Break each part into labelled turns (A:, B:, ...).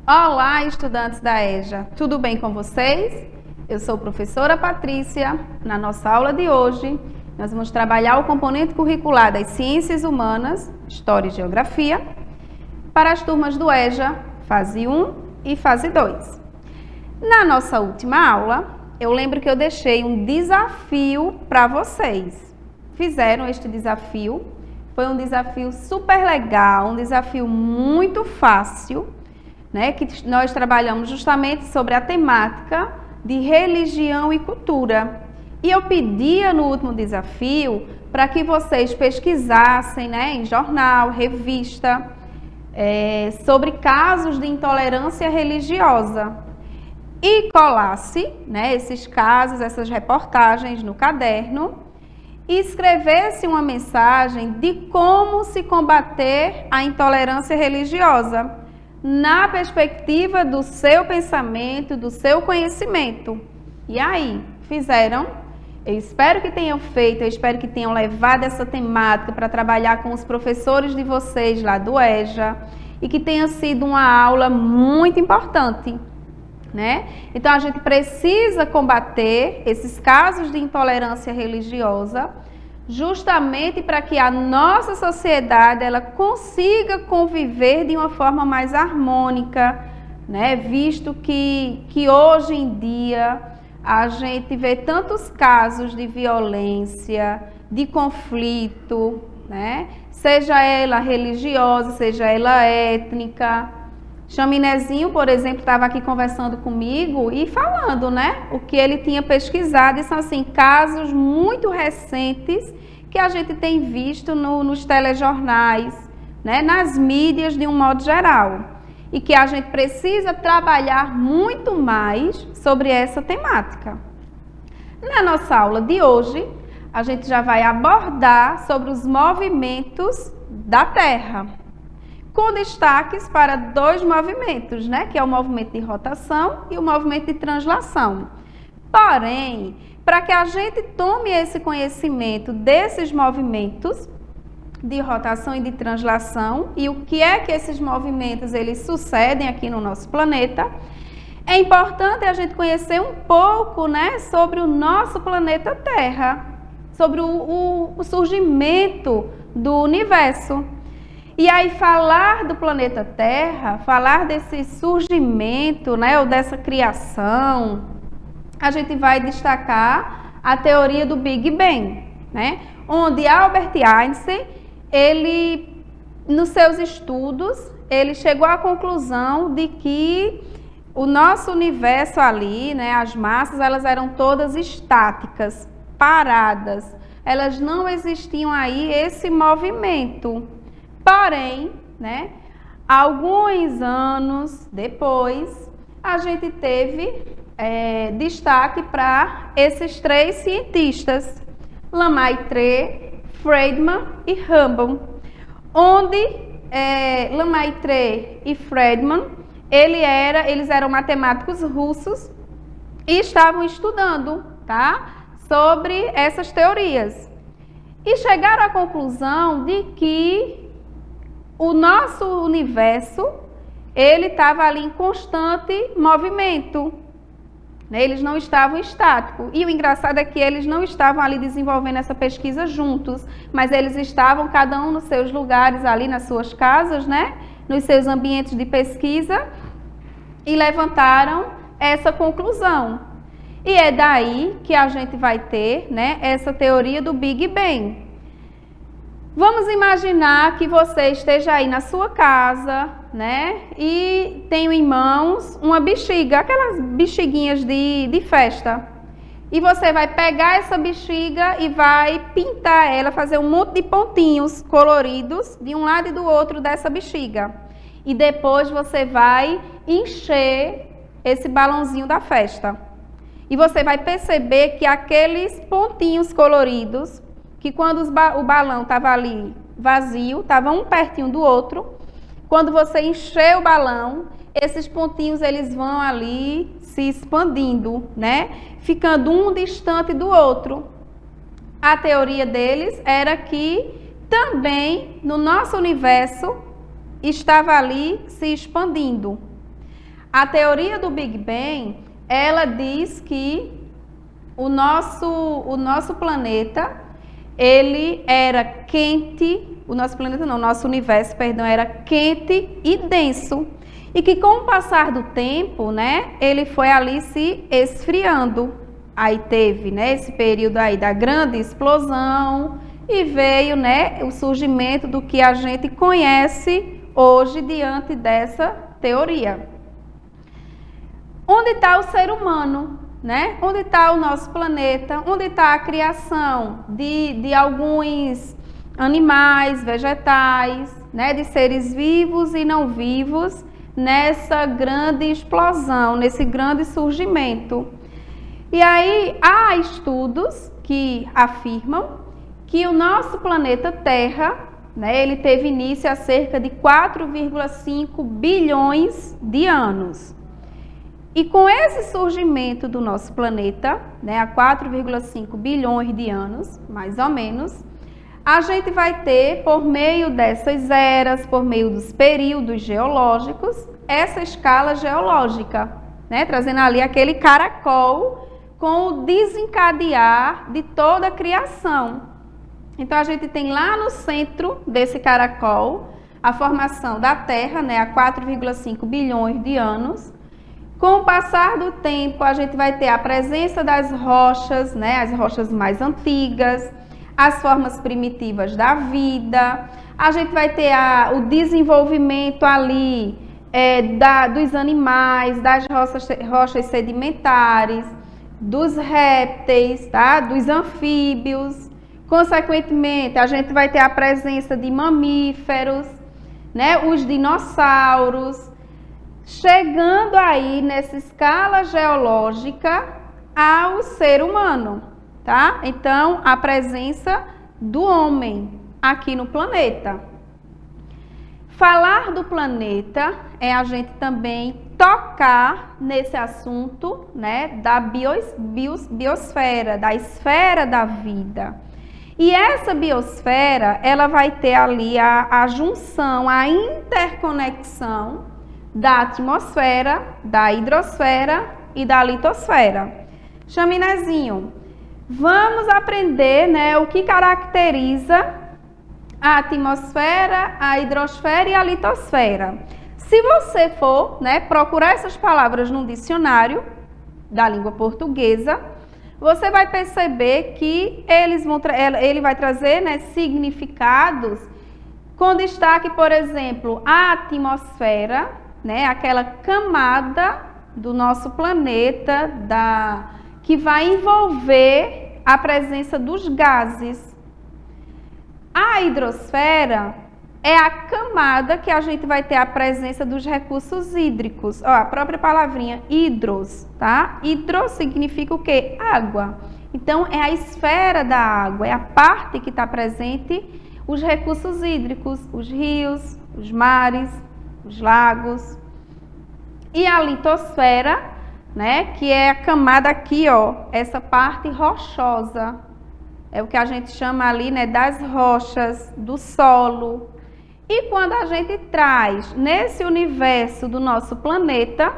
A: Olá, estudantes da EJA, tudo bem com vocês? Eu sou a professora Patrícia. Na nossa aula de hoje, nós vamos trabalhar o componente curricular das Ciências Humanas, História e Geografia, para as turmas do EJA, fase 1 e fase 2. Na nossa última aula, eu lembro que eu deixei um desafio para vocês. Fizeram este desafio, foi um desafio super legal, um desafio muito fácil, que nós trabalhamos justamente sobre a temática de religião e cultura. E eu pedia no último desafio para que vocês pesquisassem em jornal, revista, sobre casos de intolerância religiosa e colasse esses casos, essas reportagens no caderno e escrevesse uma mensagem de como se combater a intolerância religiosa na perspectiva do seu pensamento, do seu conhecimento. E aí, fizeram? Eu espero que tenham feito, eu espero que tenham levado essa temática para trabalhar com os professores de vocês lá do EJA e que tenha sido uma aula muito importante, Então, a gente precisa combater esses casos de intolerância religiosa justamente para que a nossa sociedade ela consiga conviver de uma forma mais harmônica, Visto que hoje em dia a gente vê tantos casos de violência, de conflito, Seja ela religiosa, seja ela étnica. Chaminézinho, por exemplo, estava aqui conversando comigo e falando, o que ele tinha pesquisado, e são assim, casos muito recentes que a gente tem visto nos telejornais, nas mídias de um modo geral, e que a gente precisa trabalhar muito mais sobre essa temática. Na nossa aula de hoje, a gente já vai abordar sobre os movimentos da Terra, com destaques para dois movimentos, que é o movimento de rotação e o movimento de translação. Porém, para que a gente tome esse conhecimento desses movimentos de rotação e de translação e o que é que esses movimentos eles sucedem aqui no nosso planeta, é importante a gente conhecer um pouco, sobre o nosso planeta Terra, sobre o surgimento do universo. E aí falar do planeta Terra, falar desse surgimento, ou dessa criação, a gente vai destacar a teoria do Big Bang, onde Albert Einstein, ele, nos seus estudos, ele chegou à conclusão de que o nosso universo ali, as massas, elas eram todas estáticas, paradas, elas não existiam aí esse movimento. Porém, alguns anos depois, a gente teve destaque para esses três cientistas, Lemaitre, Friedman e Hubble, onde Lemaitre e Friedman, eles eram matemáticos russos e estavam estudando, sobre essas teorias. E chegaram à conclusão de que o nosso universo, ele estava ali em constante movimento. Eles não estavam estáticos. E o engraçado é que eles não estavam ali desenvolvendo essa pesquisa juntos, mas eles estavam cada um nos seus lugares ali, nas suas casas, nos seus ambientes de pesquisa, e levantaram essa conclusão. E é daí que a gente vai ter, essa teoria do Big Bang. Vamos imaginar que você esteja aí na sua casa, e tenha em mãos uma bexiga, aquelas bexiguinhas de festa. E você vai pegar essa bexiga e vai pintar ela, fazer um monte de pontinhos coloridos de um lado e do outro dessa bexiga. E depois você vai encher esse balãozinho da festa. E você vai perceber que aqueles pontinhos coloridos, que quando o balão estava ali vazio, estava um pertinho do outro, quando você encher o balão, esses pontinhos eles vão ali se expandindo, né? Ficando um distante do outro. A teoria deles era que também no nosso universo estava ali se expandindo. A teoria do Big Bang, ela diz que o nosso planeta, ele era quente, o nosso planeta não, o nosso universo, perdão, era quente e denso. E que com o passar do tempo, né, ele foi ali se esfriando. Aí teve, né, esse período aí da grande explosão e veio, né, o surgimento do que a gente conhece hoje diante dessa teoria. Onde está o ser humano, né? Onde está o nosso planeta? Onde está a criação de alguns animais, vegetais, né, de seres vivos e não vivos nessa grande explosão, nesse grande surgimento? E aí há estudos que afirmam que o nosso planeta Terra, né, ele teve início há cerca de 4,5 bilhões de anos. E com esse surgimento do nosso planeta, né, há 4,5 bilhões de anos, mais ou menos, a gente vai ter, por meio dessas eras, por meio dos períodos geológicos, essa escala geológica, né, trazendo ali aquele caracol com o desencadear de toda a criação. Então, a gente tem lá no centro desse caracol a formação da Terra, né, há 4,5 bilhões de anos. Com o passar do tempo, a gente vai ter a presença das rochas, né, as rochas mais antigas, as formas primitivas da vida. A gente vai ter o desenvolvimento ali dos animais, das rochas sedimentares, dos répteis, tá? Dos anfíbios. Consequentemente, a gente vai ter a presença de mamíferos, né? Os dinossauros, chegando aí nessa escala geológica ao ser humano, tá? Então, a presença do homem aqui no planeta. Falar do planeta é a gente também tocar nesse assunto, né, da biosfera, da esfera da vida. E essa biosfera, ela vai ter ali a junção, a interconexão da atmosfera, da hidrosfera e da litosfera. Chaminézinho, vamos aprender, né, o que caracteriza a atmosfera, a hidrosfera e a litosfera. Se você for, né, procurar essas palavras num dicionário da língua portuguesa, você vai perceber que ele vai trazer, né, significados com destaque, por exemplo, a atmosfera, né, aquela camada do nosso planeta que vai envolver a presença dos gases. A hidrosfera é a camada que a gente vai ter a presença dos recursos hídricos. Ó, a própria palavrinha hidros, tá? Hidro significa o quê? Água. Então, é a esfera da água, é a parte que está presente os recursos hídricos, os rios, os mares, os lagos. E a litosfera, né, que é a camada aqui, ó, essa parte rochosa. É o que a gente chama ali, né, das rochas, do solo. E quando a gente traz nesse universo do nosso planeta,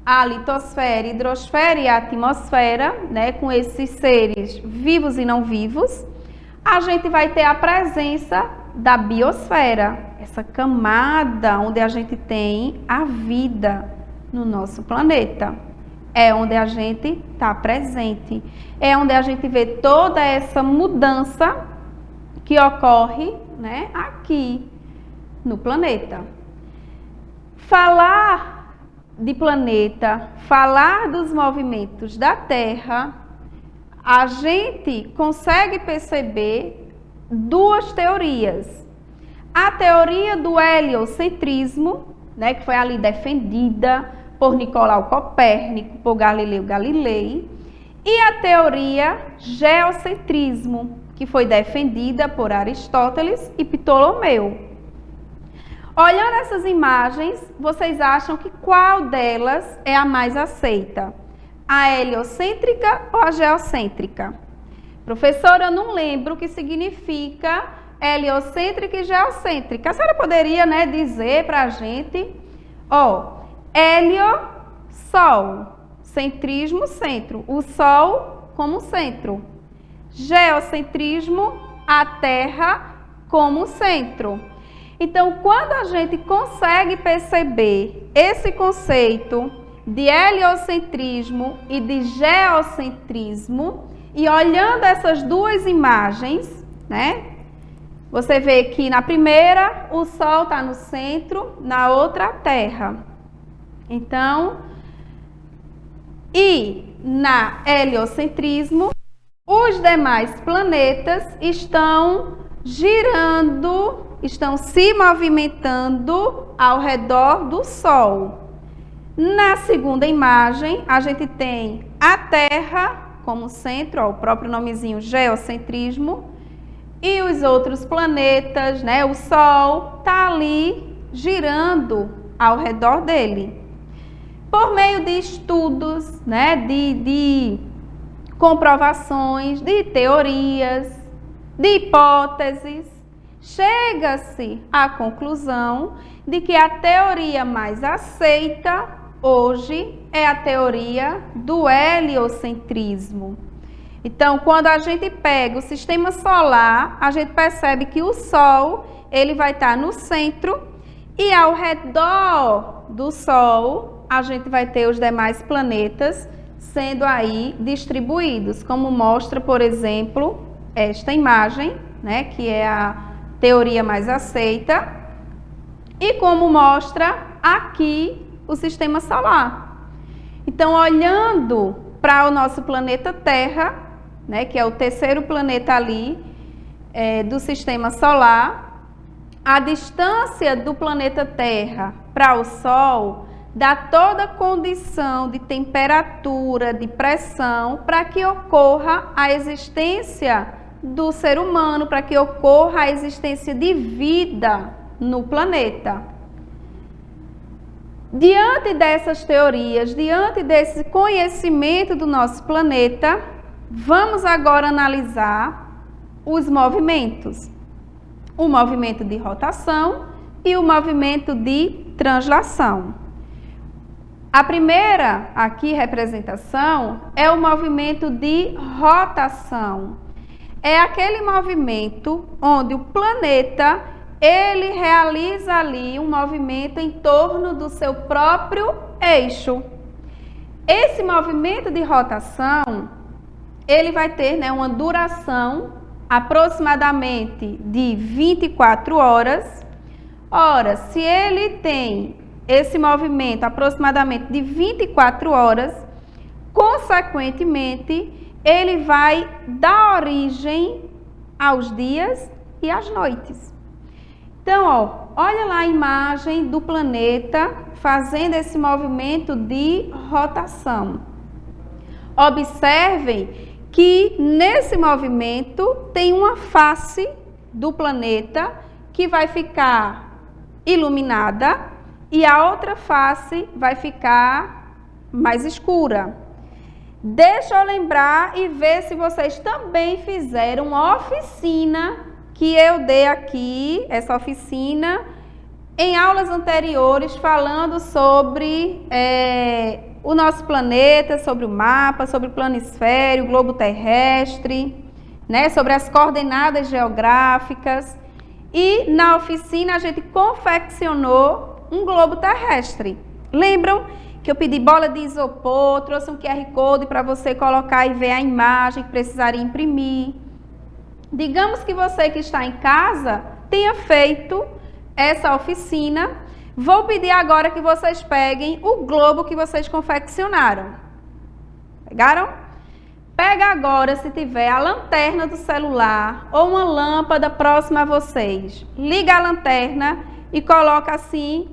A: a litosfera, hidrosfera e a atmosfera, né, com esses seres vivos e não vivos, a gente vai ter a presença da biosfera, essa camada onde a gente tem a vida no nosso planeta. É onde a gente está presente, é onde a gente vê toda essa mudança que ocorre, né, aqui no planeta. Falar de planeta, falar dos movimentos da Terra, a gente consegue perceber duas teorias. A teoria do heliocentrismo, né, que foi ali defendida por Nicolau Copérnico, por Galileu Galilei, e a teoria geocentrismo, que foi defendida por Aristóteles e Ptolomeu. Olhando essas imagens, vocês acham que qual delas é a mais aceita? A heliocêntrica ou a geocêntrica? Professora, eu não lembro o que significa heliocêntrica e geocêntrica. A senhora poderia, dizer para a gente? Hélio, Sol, centrismo, centro. O Sol como centro. Geocentrismo, a Terra como centro. Então, quando a gente consegue perceber esse conceito de heliocentrismo e de geocentrismo, e olhando essas duas imagens, você vê que na primeira o Sol está no centro, na outra a Terra. Então, e na heliocentrismo, os demais planetas estão girando, estão se movimentando ao redor do Sol. Na segunda imagem, a gente tem a Terra como centro, o próprio nomezinho geocentrismo, e os outros planetas, o Sol, está ali girando ao redor dele. Por meio de estudos, de comprovações, de teorias, de hipóteses, chega-se à conclusão de que a teoria mais aceita hoje é a teoria do heliocentrismo. Então, quando a gente pega o sistema solar, a gente percebe que o Sol, ele vai estar no centro e ao redor do Sol, a gente vai ter os demais planetas sendo aí distribuídos, como mostra, por exemplo, esta imagem, que é a teoria mais aceita, e como mostra aqui o sistema solar. Então, olhando para o nosso planeta Terra, que é o terceiro planeta ali do sistema solar, a distância do planeta Terra para o Sol dá toda a condição de temperatura, de pressão, para que ocorra a existência do ser humano, para que ocorra a existência de vida no planeta. Diante dessas teorias, diante desse conhecimento do nosso planeta, vamos agora analisar os movimentos. O movimento de rotação e o movimento de translação. A primeira aqui representação é o movimento de rotação. É aquele movimento onde o planeta ele realiza ali um movimento em torno do seu próprio eixo. Esse movimento de rotação, ele vai ter uma duração aproximadamente de 24 horas. Ora, se ele tem esse movimento aproximadamente de 24 horas, consequentemente, ele vai dar origem aos dias e às noites. Então, olha lá a imagem do planeta fazendo esse movimento de rotação. Observem que nesse movimento tem uma face do planeta que vai ficar iluminada e a outra face vai ficar mais escura. Deixa eu lembrar e ver se vocês também fizeram uma oficina que eu dei aqui, essa oficina, em aulas anteriores, falando sobre o nosso planeta, sobre o mapa, sobre o planisfério, o globo terrestre, sobre as coordenadas geográficas. E na oficina a gente confeccionou um globo terrestre. Lembram que eu pedi bola de isopor, trouxe um QR Code para você colocar e ver a imagem que precisaria imprimir. Digamos que você que está em casa tenha feito essa oficina. Vou pedir agora que vocês peguem o globo que vocês confeccionaram. Pegaram? Pega agora, se tiver, a lanterna do celular ou uma lâmpada próxima a vocês. Liga a lanterna e coloca assim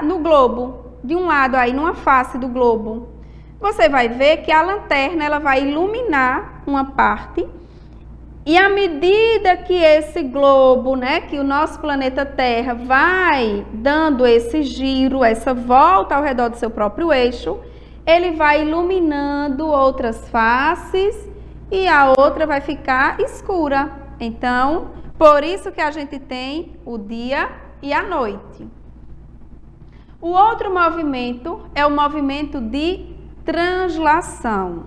A: no globo, de um lado aí, numa face do globo. Você vai ver que a lanterna ela vai iluminar uma parte E à medida que esse globo, né, que o nosso planeta Terra vai dando esse giro, essa volta ao redor do seu próprio eixo, ele vai iluminando outras faces e a outra vai ficar escura. Então, por isso que a gente tem o dia e a noite. O outro movimento é o movimento de translação.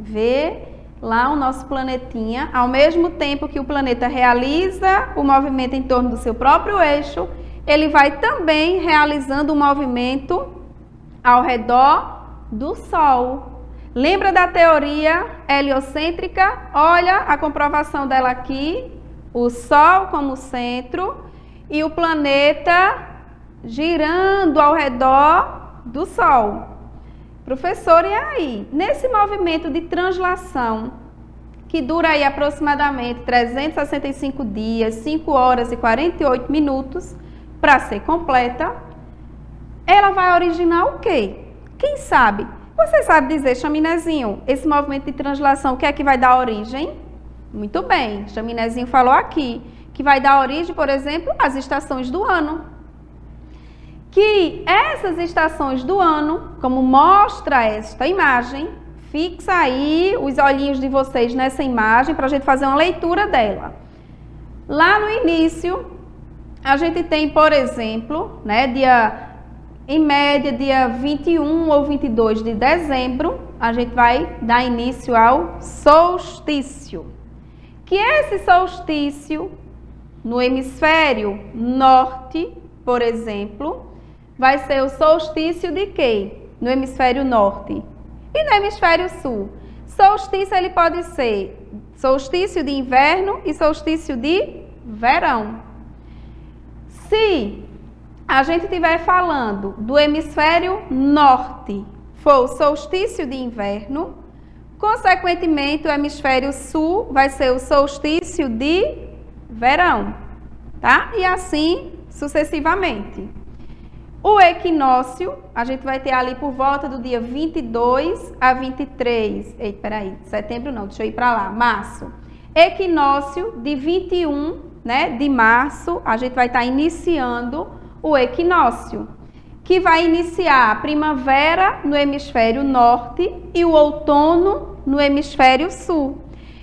A: Vê lá o nosso planetinha, ao mesmo tempo que o planeta realiza o movimento em torno do seu próprio eixo, ele vai também realizando um movimento ao redor do Sol. Lembra da teoria heliocêntrica? Olha a comprovação dela aqui, o Sol como centro e o planeta girando ao redor do Sol. Professor, e aí? Nesse movimento de translação, que dura aí aproximadamente 365 dias, 5 horas e 48 minutos, para ser completa, ela vai originar o quê? Quem sabe? Você sabe dizer, Chaminézinho, esse movimento de translação, o que é que vai dar origem? Muito bem, Chaminézinho falou aqui, que vai dar origem, por exemplo, às estações do ano. Que essas estações do ano, como mostra esta imagem, fixa aí os olhinhos de vocês nessa imagem para a gente fazer uma leitura dela. Lá no início, a gente tem, por exemplo, né, em média, dia 21 ou 22 de dezembro, a gente vai dar início ao solstício. Que esse solstício, no hemisfério norte, por exemplo, vai ser o solstício de quê? No hemisfério norte. E no hemisfério sul? Solstício ele pode ser solstício de inverno e solstício de verão. Se a gente estiver falando do hemisfério norte, for o solstício de inverno, consequentemente o hemisfério sul vai ser o solstício de verão, tá? E assim sucessivamente. O equinócio, a gente vai ter ali por volta do dia 22 a 23, setembro não, deixa eu ir para lá, março. Equinócio de 21, né, de março, a gente vai estar iniciando o equinócio, que vai iniciar a primavera no hemisfério norte e o outono no hemisfério sul.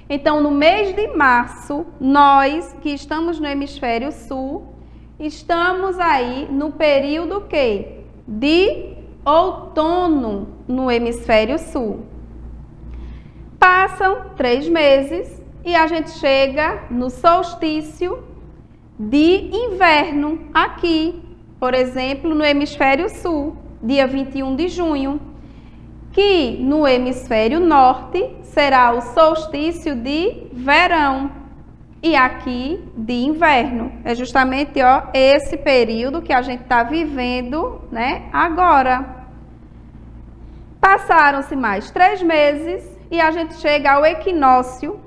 A: Então, no mês de março, nós que estamos no hemisfério sul, estamos aí no período que? De outono no hemisfério sul. Passam 3 meses e a gente chega no solstício de inverno aqui, por exemplo, no hemisfério sul, dia 21 de junho, que no hemisfério norte será o solstício de verão. E aqui de inverno. É justamente esse período que a gente está vivendo, né, agora. Passaram-se mais 3 meses e a gente chega ao equinócio,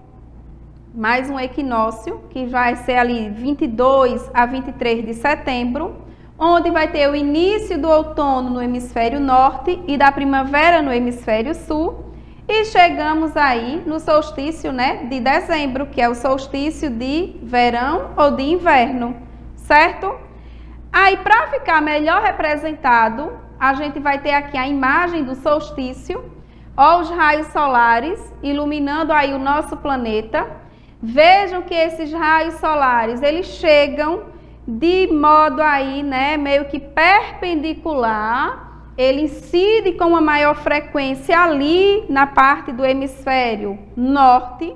A: mais um equinócio, que vai ser ali 22 a 23 de setembro, onde vai ter o início do outono no hemisfério norte e da primavera no hemisfério sul. E chegamos aí no solstício, né, de dezembro, que é o solstício de verão ou de inverno, certo? Aí, para ficar melhor representado, a gente vai ter aqui a imagem do solstício, ó, os raios solares iluminando aí o nosso planeta. Vejam que esses raios solares, eles chegam de modo aí, né, meio que perpendicular. Ele incide com uma maior frequência ali na parte do hemisfério norte.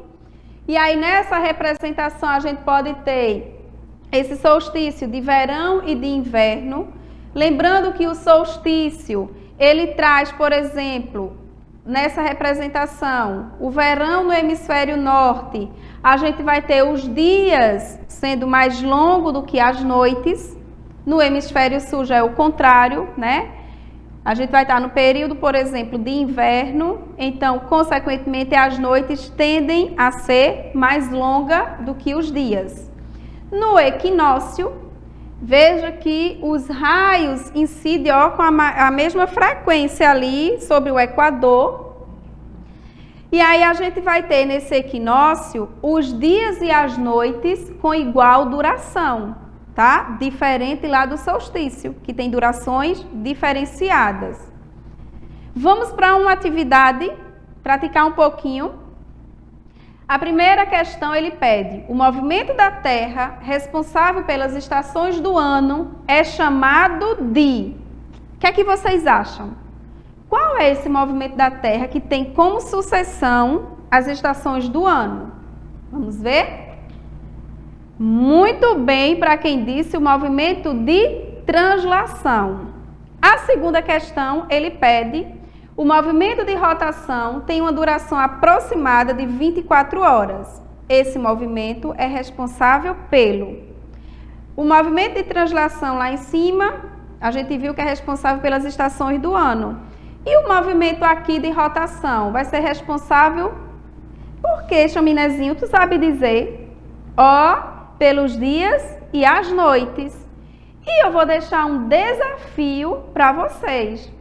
A: E aí nessa representação a gente pode ter esse solstício de verão e de inverno. Lembrando que o solstício, ele traz, por exemplo, nessa representação, o verão no hemisfério norte, a gente vai ter os dias sendo mais longos do que as noites. No hemisfério sul já é o contrário, né? A gente vai estar no período, por exemplo, de inverno, então, consequentemente, as noites tendem a ser mais longas do que os dias. No equinócio, veja que os raios incidem com a mesma frequência ali sobre o Equador. E aí a gente vai ter nesse equinócio os dias e as noites com igual duração, tá? Diferente lá do solstício, que tem durações diferenciadas. Vamos para uma atividade, praticar um pouquinho. A primeira questão ele pede: o movimento da Terra responsável pelas estações do ano é chamado de... O que é que vocês acham? Qual é esse movimento da Terra que tem como sucessão as estações do ano? Vamos ver? Muito bem, para quem disse o movimento de translação. A segunda questão, ele pede: o movimento de rotação tem uma duração aproximada de 24 horas. Esse movimento é responsável pelo... O movimento de translação lá em cima, a gente viu que é responsável pelas estações do ano. E o movimento aqui de rotação vai ser responsável por quê, Chaminézinho? Tu sabe dizer? Ó, pelos dias e as noites. E eu vou deixar um desafio para vocês.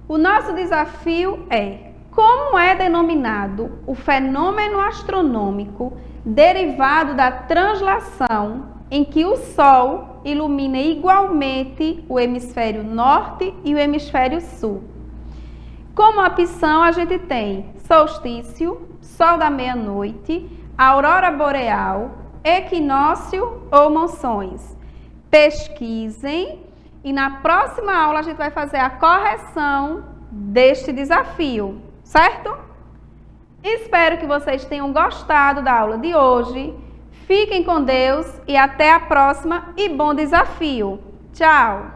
A: O nosso desafio é: como é denominado o fenômeno astronômico derivado da translação em que o Sol ilumina igualmente o hemisfério norte e o hemisfério sul? Como opção, a gente tem solstício, sol da meia-noite, aurora boreal, equinócio ou monções. Pesquisem e na próxima aula a gente vai fazer a correção deste desafio, certo? Espero que vocês tenham gostado da aula de hoje. Fiquem com Deus e até a próxima e bom desafio. Tchau!